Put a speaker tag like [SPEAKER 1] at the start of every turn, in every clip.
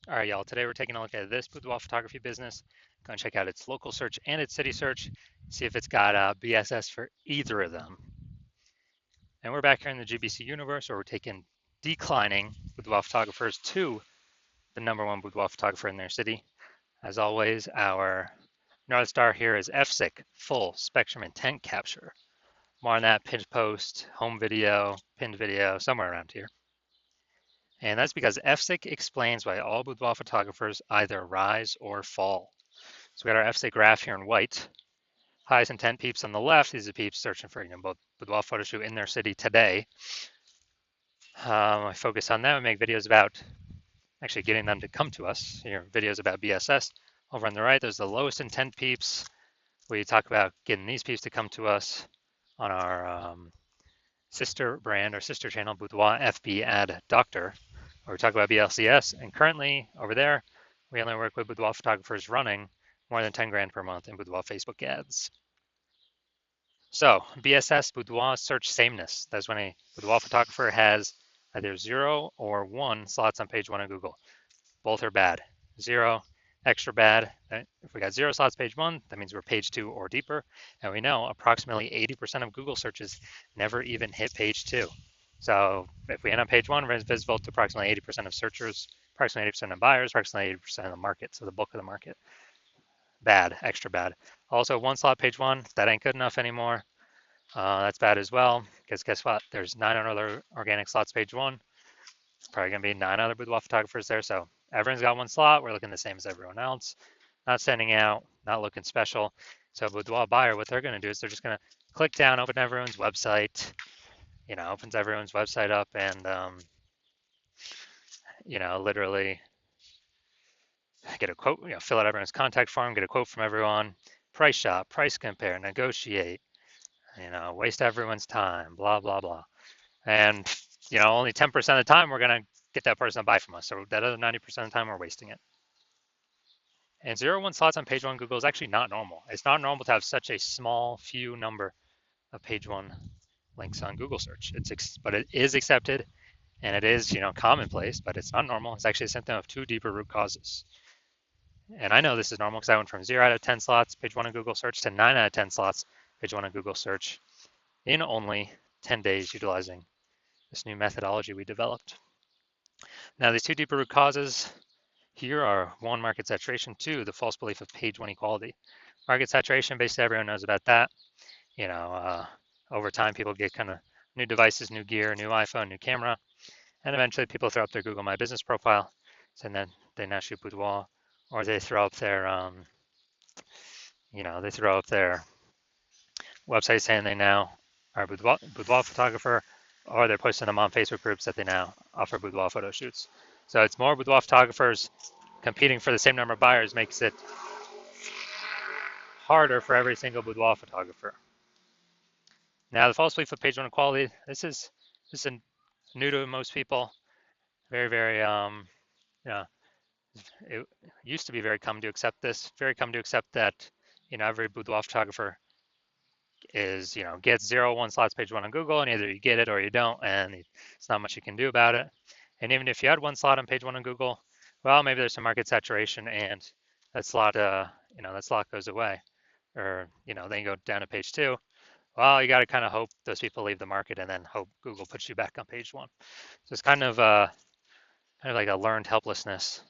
[SPEAKER 1] All right, y'all. Today we're taking a look at this boudoir photography business. Going to check out its local search and its city search, see if it's got BSS for either of them. And we're back here in the GBC universe where we're taking declining boudoir photographers to the #1 boudoir photographer in their city. As always, our North Star here is FSIC, full spectrum intent capture. More on that pinned post, home video, pinned video, somewhere around here. And that's because FSIC explains why all boudoir photographers either rise or fall. So we got our FSIC graph here in white. Highest intent peeps on the left. These are peeps searching for both boudoir photo shoot in their city today. I focus on them and make videos about actually getting them to come to us. Here, videos about BSS. Over on the right, there's the lowest intent peeps. We talk about getting these peeps to come to us on our sister brand or sister channel, Boudoir FB Ad Doctor, where we talk about BLCS. And currently over there, we only work with boudoir photographers running more than 10 grand per month in boudoir Facebook ads. So BSS boudoir search sameness. That's when a boudoir photographer has either 0 or 1 slots on page 1 of Google. Both are bad. 0, extra bad. If we got 0 slots page 1, that means we're page 2 or deeper. And we know approximately 80% of Google searches never even hit page 2. So if we end on page 1, we're visible to approximately 80% of searchers, approximately 80% of buyers, approximately 80% of the market, so the bulk of the market. Bad, extra bad. Also, 1 slot page 1, that ain't good enough anymore. That's bad as well, because guess what? There's 9 other organic slots page 1. Probably going to be 9 other boudoir photographers there, so everyone's got 1 slot. We're looking the same as everyone else. Not standing out, not looking special. So boudoir buyer, what they're going to do is they're just going to click down, open everyone's website, opens everyone's website up and, literally get a quote, fill out everyone's contact form, get a quote from everyone, price shop, price compare, negotiate, waste everyone's time, blah, blah, blah. And, only 10% of the time we're going to get that person to buy from us. So that other 90% of the time we're wasting it. And 0-1 slots on page 1 Google is actually not normal. It's not normal to have such a small few number of page 1 links on Google search. But it is accepted and it is, commonplace, but it's not normal. It's actually a symptom of 2 deeper root causes. And I know this is normal because I went from 0 out of 10 slots, page 1 on Google search, to 9 out of 10 slots, page 1 on Google search in only 10 days utilizing this new methodology we developed. Now, these 2 deeper root causes here are 1, market saturation, 2, the false belief of page 1 equality. Market saturation, basically everyone knows about that. Over time, people get kind of new devices, new gear, new iPhone, new camera, and eventually people throw up their Google My Business profile, and then they now shoot boudoir, or they throw up their, website saying they now are a boudoir photographer, or they're posting them on Facebook groups that they now offer boudoir photo shoots. So it's more boudoir photographers competing for the same number of buyers makes it harder for every single boudoir photographer. Now, the false belief of page 1 equality, this is new to most people. Very, very, it used to be very common to accept this, very common to accept that, every boudoir photographer is, gets 0-1 slots page 1 on Google, and either you get it or you don't, and it's not much you can do about it. And even if you had 1 slot on page 1 on Google, well, maybe there's some market saturation and that slot, that slot goes away, or, then you go down to page 2. Well, you got to kind of hope those people leave the market and then hope Google puts you back on page 1. So it's kind of like a learned helplessness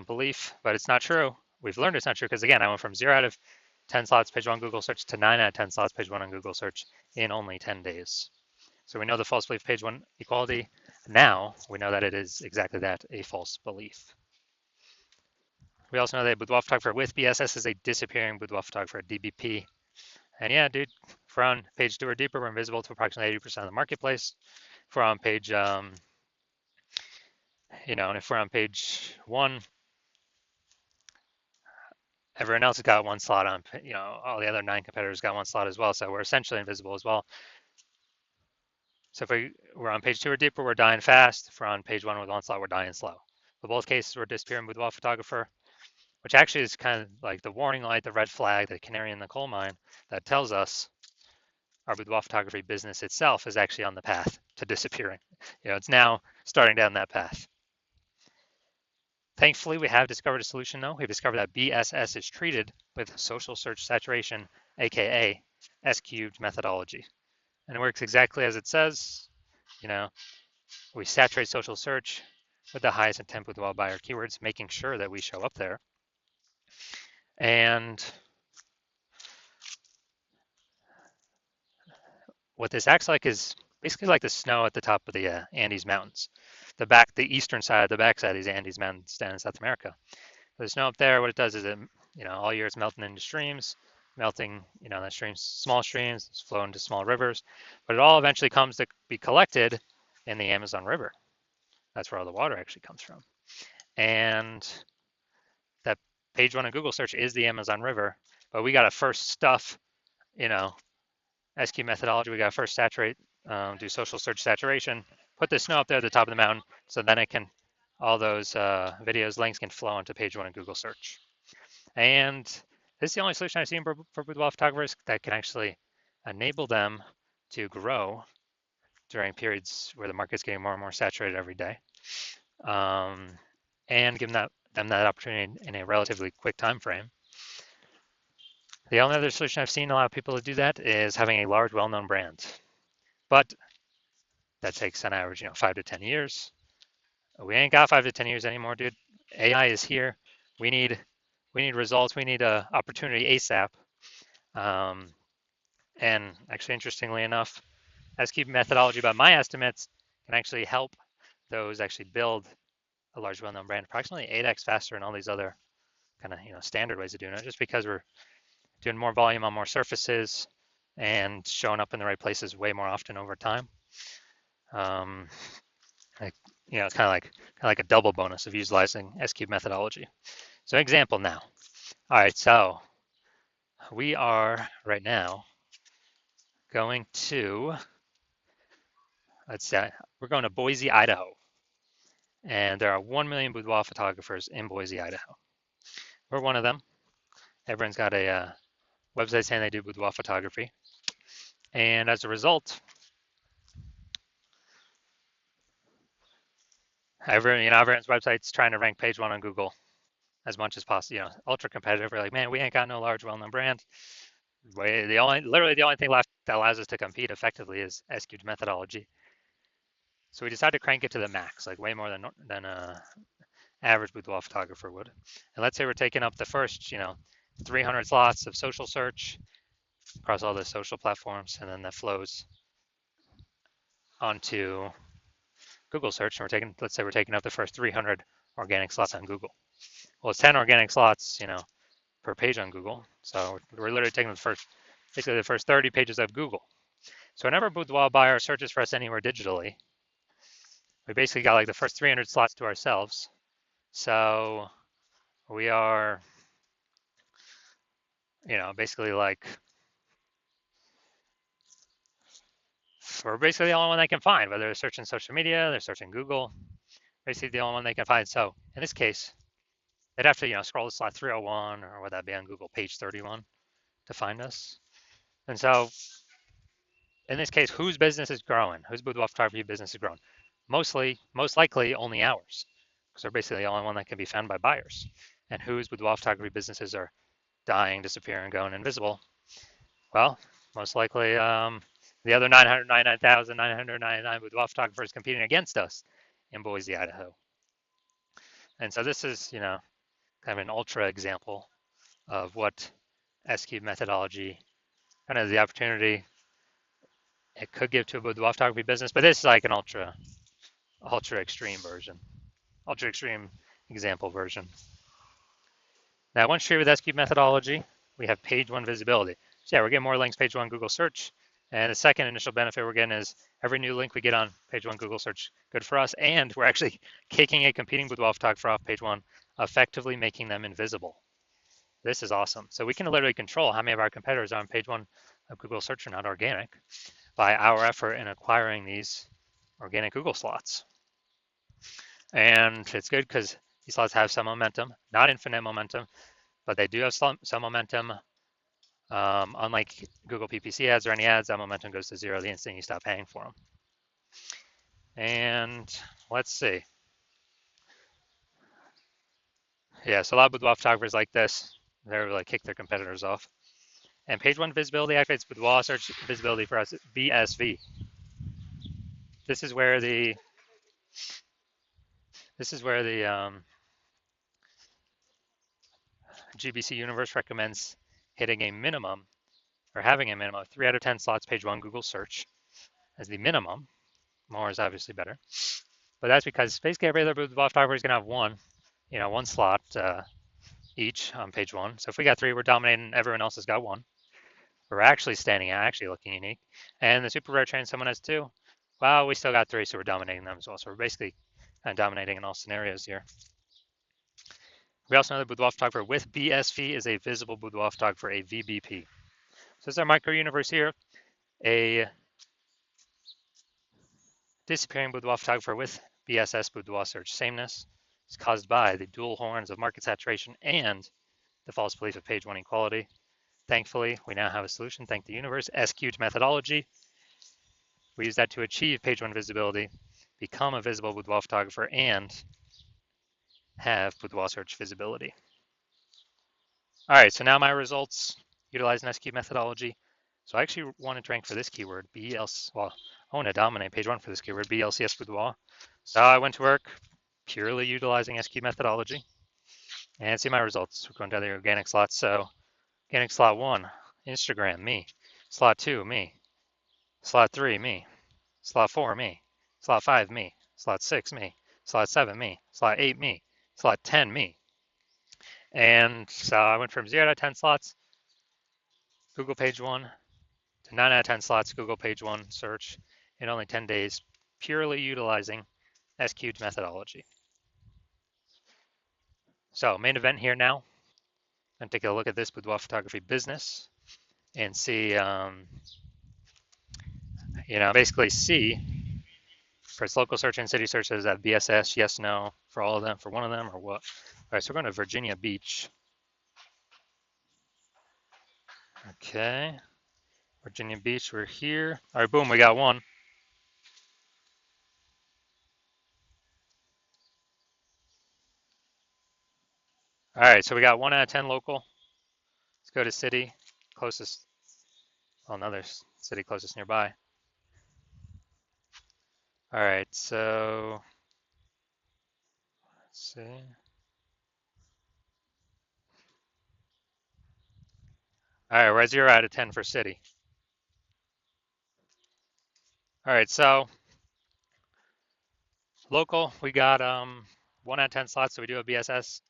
[SPEAKER 1] belief, but it's not true. We've learned it's not true because, again, I went from 0 out of 10 slots page 1 Google search to 9 out of 10 slots page 1 on Google search in only 10 days. So we know the false belief page 1 equality. Now we know that it is exactly that, a false belief. We also know that a boudoir photographer with BSS is a disappearing boudoir photographer, DBP. And yeah, dude, if we're on page 2 or deeper, we're invisible to approximately 80% of the marketplace. If we're on page, and if we're on page 1, everyone else has got 1 slot on, all the other 9 competitors got 1 slot as well. So we're essentially invisible as well. So if we're on page 2 or deeper, we're dying fast. If we're on page 1 with 1 slot, we're dying slow. But both cases, we're disappearing boudoir photographer, which actually is kind of like the warning light, the red flag, the canary in the coal mine that tells us our boudoir photography business itself is actually on the path to disappearing. It's now starting down that path. Thankfully, we have discovered a solution though. We've discovered that BSS is treated with social search saturation, aka S-cubed methodology. And it works exactly as it says. You know, we saturate social search with the highest intent with well buyer keywords, making sure that we show up there. And what this acts like is basically like the snow at the top of the Andes Mountains, the eastern side, the backside of these Andes Mountains down in South America. The snow up there, what it does is it, all year it's melting into streams, melting, the streams, small streams, flow into small rivers, but it all eventually comes to be collected in the Amazon River. That's where all the water actually comes from. And that page one in Google search is the Amazon River, but we got to first stuff, SQ methodology, we got to first saturate, do social search saturation, put the snow up there at the top of the mountain, so then all those videos, links can flow onto page one in Google search. And this is the only solution I've seen for boudoir photographers that can actually enable them to grow during periods where the market's getting more and more saturated every day, and give them that opportunity in a relatively quick time frame. The only other solution I've seen a lot of people to do that is having a large, well-known brand, but that takes on average, 5 to 10 years. We ain't got 5 to 10 years anymore, dude. AI is here. We need results. We need a opportunity ASAP. And actually, interestingly enough, S-cube methodology, by my estimates, can actually help those actually build a large, well-known brand approximately 8x faster than all these other kind of standard ways of doing it, just because we're doing more volume on more surfaces and showing up in the right places way more often over time. It's kind of like a double bonus of utilizing S-cube methodology. So example now. All right, so we are right now going to, let's say, we're going to Boise, Idaho. And there are 1 million boudoir photographers in Boise, Idaho. We're one of them. Everyone's got a website saying they do boudoir photography. And as a result, everyone's website's trying to rank page one on Google as much as possible. Ultra competitive. We're like, man, we ain't got no large, well-known brand. Literally the only thing left that allows us to compete effectively is S-cubed methodology. So we decided to crank it to the max, like way more than average boudoir photographer would. And let's say we're taking up the first, 300 slots of social search across all the social platforms, and then that flows onto Google search. And let's say we're taking up the first 300 organic slots on Google. Well, it's 10 organic slots, per page on Google. So we're literally taking basically the first 30 pages of Google. So whenever a boudoir buyer searches for us anywhere digitally, we basically got like the first 300 slots to ourselves. So we are, basically like, we're basically the only one they can find, whether they're searching social media, they're searching Google, basically the only one they can find. So in this case, they'd have to, scroll to slot 301, or would that be on Google page 31 to find us? And so in this case, whose business is growing? Whose boudoir photography business is growing? Most likely only ours, because we're basically the only one that can be found by buyers. And whose boudoir photography businesses are dying, disappearing, going invisible? Well, most likely the other 999,999 boudoir photographers competing against us in Boise, Idaho. And so this is, kind of an ultra example of what S-cube methodology, kind of the opportunity it could give to a boudoir photography business, but this is like an ultra extreme version, ultra extreme example version. Now, once treated with S-cube methodology, we have page one visibility. So yeah, we're getting more links page one Google search. And the second initial benefit we're getting is every new link we get on page one Google search, good for us. And we're actually kicking a competing boudoir photographer off page one, effectively making them invisible. This is awesome. So we can literally control how many of our competitors are on page one of Google search are not organic by our effort in acquiring these organic Google slots. And it's good because these slots have some momentum, not infinite momentum, but they do have some momentum. Unlike Google PPC ads or any ads, that momentum goes to zero the instant you stop paying for them. And let's see. Yeah, so a lot of boudoir photographers like this. They're like kick their competitors off. And page one visibility activates boudoir search visibility for us, BSV. This is where the GBC universe recommends hitting a minimum or having a minimum of 3 out of 10 slots page one Google search as the minimum. More is obviously better. But that's because basically every other boudoir photographer is going to have one slot each on page one. So if we got 3, we're dominating. Everyone else has got 1. We're actually standing out, actually looking unique. And the super rare train, someone has 2. Well, we still got 3, so we're dominating them as well. So we're basically kind of dominating in all scenarios here. We also know that boudoir photographer with BSV is a visible boudoir photographer, a VBP. So this is our micro universe here. A disappearing boudoir photographer with BSS boudoir search sameness is caused by the dual horns of market saturation and the false belief of page one equality. Thankfully, we now have a solution, thank the universe, SQ'd methodology. We use that to achieve page one visibility, become a visible boudoir photographer, and have boudoir search visibility. All right, so now my results utilize an SQ methodology. So I actually wanted to rank for this keyword, I want to dominate page one for this keyword, BLCS boudoir. So I went to work purely utilizing SQ methodology and see my results. We're going down the organic slots. So organic slot 1, Instagram, me. Slot 2, me. Slot 3, me. Slot 4, me. Slot 5, me. Slot 6, me. Slot 7, me. Slot 8, me. Slot 10, me. And so I went from 0 to 10 slots, Google page one, to 9 out of 10 slots, Google page one search in only 10 days, purely utilizing SQ'd methodology. So main event here now. I'm going to take a look at this boudoir photography business and see, basically see for its local search and city search, is that BSS, yes, no, for all of them, for one of them, or what? All right, so we're going to Virginia Beach. Okay, Virginia Beach, we're here. All right, boom, we got 1. All right, so we got 1 out of 10 local. Let's go to city, closest, another city closest nearby. All right, so let's see. All right, we're at 0 out of 10 for city. All right, so local, we got 1 out of 10 slots, so we do have BSS.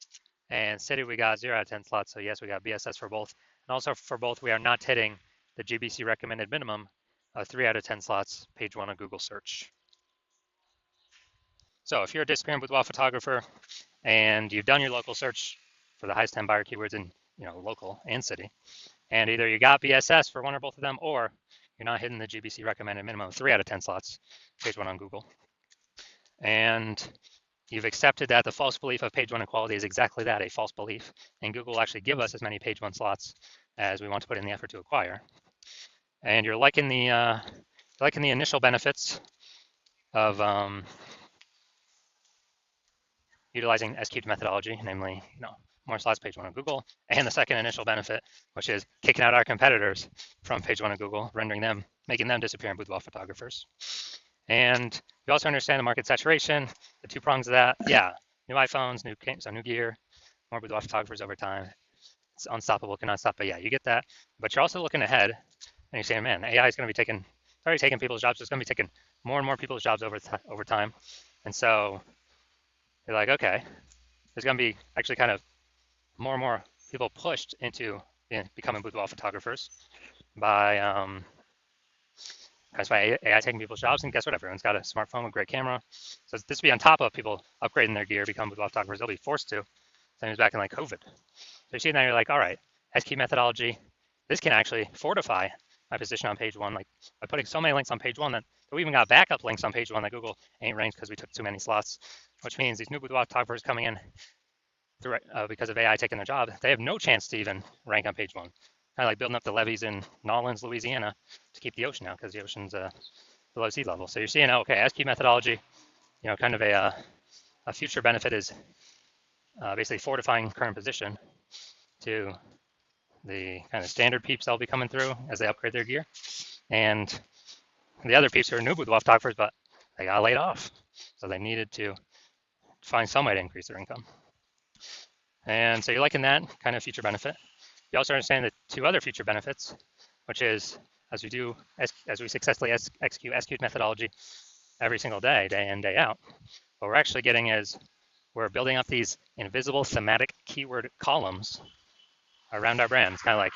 [SPEAKER 1] And city, we got 0 out of 10 slots, so yes, we got BSS for both. And also for both, we are not hitting the GBC recommended minimum of 3 out of 10 slots, page 1 of Google search. So if you're a disappearing boudoir photographer and you've done your local search for the highest 10 buyer keywords in local and city, and either you got BSS for one or both of them, or you're not hitting the GBC recommended minimum of 3 out of 10 slots, page 1 on Google, and you've accepted that the false belief of page one equality is exactly that, a false belief, and Google will actually give us as many page one slots as we want to put in the effort to acquire. And you're liking the initial benefits of utilizing SQ'd methodology, namely, more slots page one on Google, and the second initial benefit, which is kicking out our competitors from page one of Google, making them disappear in boudoir photographers. And you also understand the market saturation, the 2 prongs of that. Yeah, new iPhones, new gear, more boudoir photographers over time. It's unstoppable, cannot stop. But yeah, you get that. But you're also looking ahead, and you're saying, man, AI is going to be already taking people's jobs. It's going to be taking more and more people's jobs over time. And so you're like, okay, there's going to be actually kind of more and more people pushed into becoming boudoir photographers by AI taking people's jobs, and guess what? Everyone's got a smartphone with a great camera. So this will be on top of people upgrading their gear, becoming boudoir photographers. They'll be forced to. Same as back in like COVID. So you see now you're like, all right, SQ methodology, this can actually fortify my position on page one, like by putting so many links on page one that we even got backup links on page one that Google ain't ranked because we took too many slots, which means these new boudoir photographers coming in because of AI taking their job, they have no chance to even rank on page one. Kind of like building up the levees in Nolens, Louisiana to keep the ocean out because the ocean's below sea level. So you're seeing, okay, SQ methodology, kind of a future benefit is basically fortifying current position to the kind of standard peeps that'll be coming through as they upgrade their gear, and the other peeps who are new with WAF photographers, but they got laid off, so they needed to find some way to increase their income. And so you're liking that kind of future benefit. You also understand the two other future benefits, which is as we successfully execute methodology every single day, day in, day out, what we're actually getting is we're building up these invisible thematic keyword columns around our brand. It's kind of like,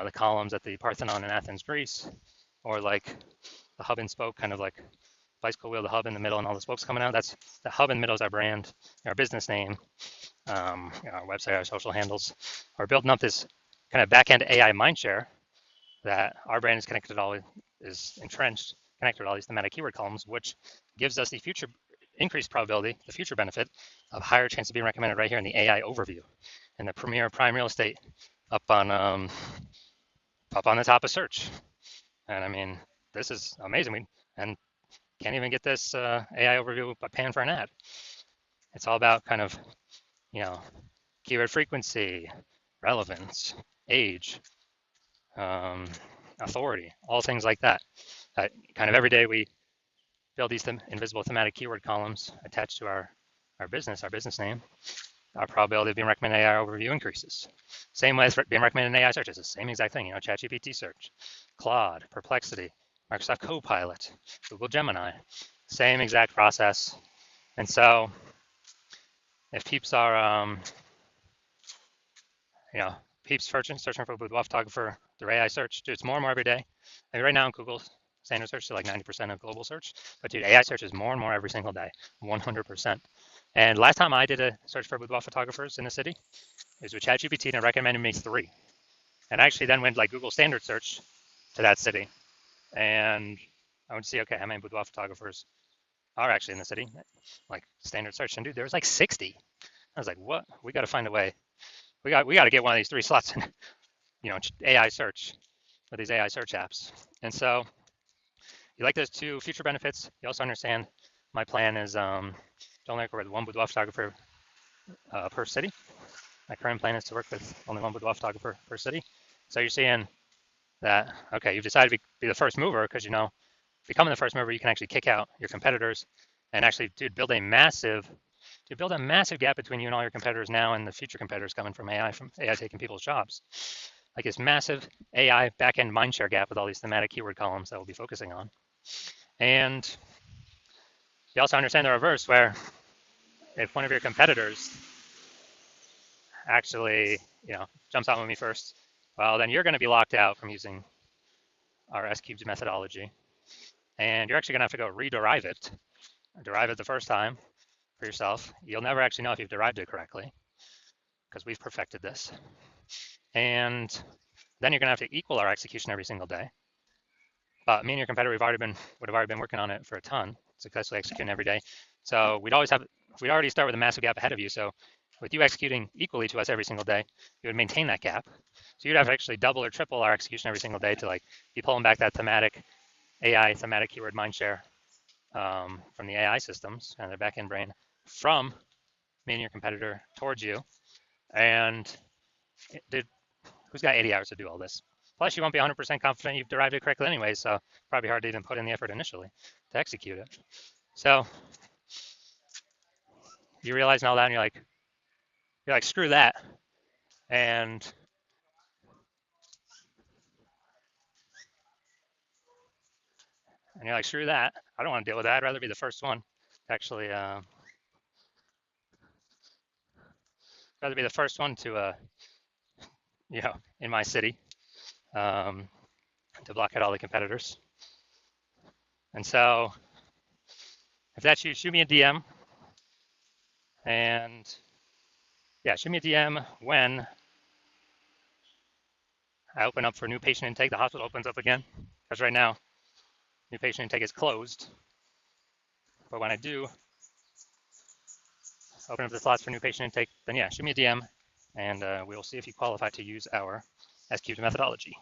[SPEAKER 1] the columns at the Parthenon in Athens, Greece, or like the hub and spoke, kind of like bicycle wheel, the hub in the middle and all the spokes coming out. That's the hub in the middle is our brand, our business name, our website, our social handles. We're building up this kind of back-end AI mindshare that our brand is entrenched, connected to all these thematic keyword columns, which gives us the future increased probability, the future benefit of higher chance of being recommended right here in the AI overview in the premier prime real estate up on the top of search. And I mean, this is amazing. And can't even get this AI overview paying for an ad. It's all about kind of, keyword frequency, relevance, age, authority, all things like that. Kind of every day we build these invisible thematic keyword columns attached to our business name. Our probability of being recommended AI overview increases. Same way as being recommended in AI search, it's the same exact thing. ChatGPT search, Claude, Perplexity, Microsoft Copilot, Google Gemini, same exact process. And so if peeps are, peeps searching for boudoir photographer through AI search, dude, it's more and more every day. I mean, right now, Google standard search is like 90% of global search, but dude, AI search is more and more every single day, 100%. And last time I did a search for boudoir photographers in the city, it was with ChatGPT, and it recommended me 3. And I actually then went like Google standard search to that city, and I would see, okay, how many boudoir photographers are actually in the city, like standard search. And dude, there was like 60. I was like, what? We got to find a way. We got to get one of these 3 slots in, AI search with these AI search apps. And so you like those 2 future benefits. You also understand my plan is don't work with 1 boudoir photographer per city. My current plan is to work with only 1 boudoir photographer per city. So you're seeing that, okay, you've decided to be the first mover because, becoming the first mover, you can actually kick out your competitors and actually, build a massive gap between you and all your competitors now and the future competitors coming from AI taking people's jobs. Like this massive AI backend mindshare gap with all these thematic keyword columns that we'll be focusing on. And you also understand the reverse, where if one of your competitors actually, jumps out with me first, well, then you're going to be locked out from using our S-cubed methodology. And you're actually going to have to go rederive it, derive it the first time for yourself. You'll never actually know if you've derived it correctly because we've perfected this. And then you're going to have to equal our execution every single day. But me and your competitor, would have already been working on it for a ton, successfully executing every day. So we'd already start with a massive gap ahead of you. So with you executing equally to us every single day, you would maintain that gap. So you'd have to actually double or triple our execution every single day to like be pulling back that AI thematic keyword mindshare from the AI systems and their backend brain from me and your competitor towards you. And who's got 80 hours to do all this? Plus, you won't be 100% confident you've derived it correctly anyway, so probably hard to even put in the effort initially to execute it. So you realize all that, and you're like, screw that. And you're like, screw that. I don't want to deal with that. I'd rather be the first one to actually, rather be the first one to, in my city, to block out all the competitors. And so if that's you, shoot me a DM. And yeah, shoot me a DM when I open up for new patient intake. The hospital opens up again, because right now, new patient intake is closed. But when I do open up the slots for new patient intake, then yeah, shoot me a DM, and we'll see if you qualify to use our S-cubed methodology.